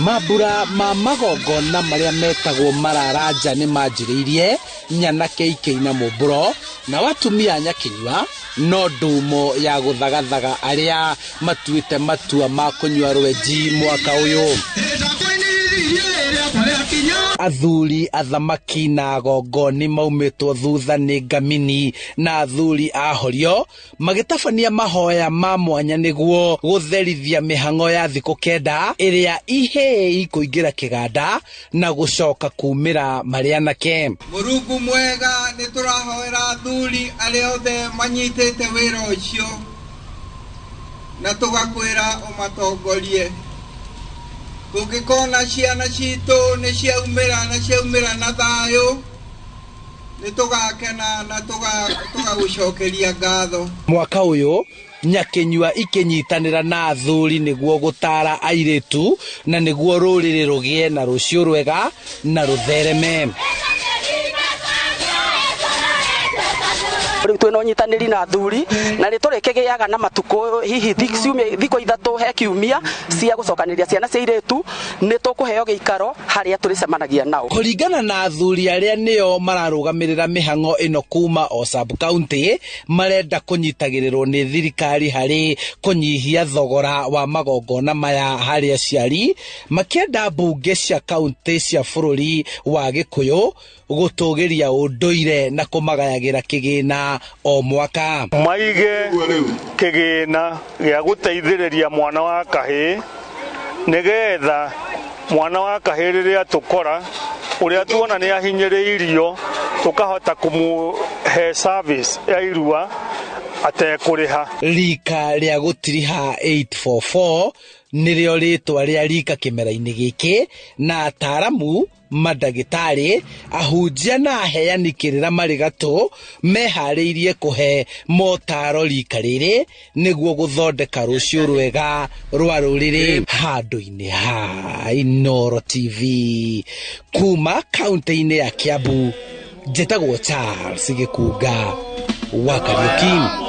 Mambura ma magongona maria metagwo mararanja ni manjiriirie nyanake ikeina mumburo na watumia nyakinywa no ndumo ya guthagathaga aria matuite matua ma kunywa rwenji mwaka uyu. Athuri athamaki na gongoni maumitwo thutha ni ngamini na athuri ahorio magitabania mahoya ma mwanya niguo gutherithia mihango ya thiku kenda iria ihe ikuingira kiganda na gucoka kumira marianake. Murugu mwega ni turahoera athuri aria othe manyitite wira ucio na tugakwira umatongorie. Tungikona ciana citu ni ciaumira na thayo ni tugakena na tugagucokeria ngatho. Mwaka uyu nyakinywa ikinyitanira na athuri niguo gutara airitu na niguo ruriri rugie na rucio rwega na ruthereme. Twina unyitaniri na athuri na riturikegiaga na matuko hihi thiko ithatu he kiumia cia gucokaniria ciana cia iritu ni tukuheo giikaro haria turicemanagia nao. Kuringana na athuri aria nio mararugamirira mihango ino kuma o sub county marenda kunyitagirirwo ni thirikari hari kunyihia thogora wa magongona maya hari aciari makienda mbunge cia county cia bururi wa Gikuyu gutugiria unduire na kumagayagira kigina o mwaka. Maige kigina gia guteithiriria mwana wa kahi nigetha mwana wa kahi riria tukora uria tuona ni ahinyiriirio tukahota kumuhe service ya irua atekuriha. Rika ria gutiriha 844 nirio ritwa ria rika kimera-ini giki na ataramu madagitari ahunjia na aheani kirira marigatu mehariirie kuhe motaro rika riri niguo guthondeka rucio rwega rwa ruriri. Handu-ini ha Inooro TV kuma kaunti-ini ya Kiambu, njitagwo Charles Gikunga wa Kariuki.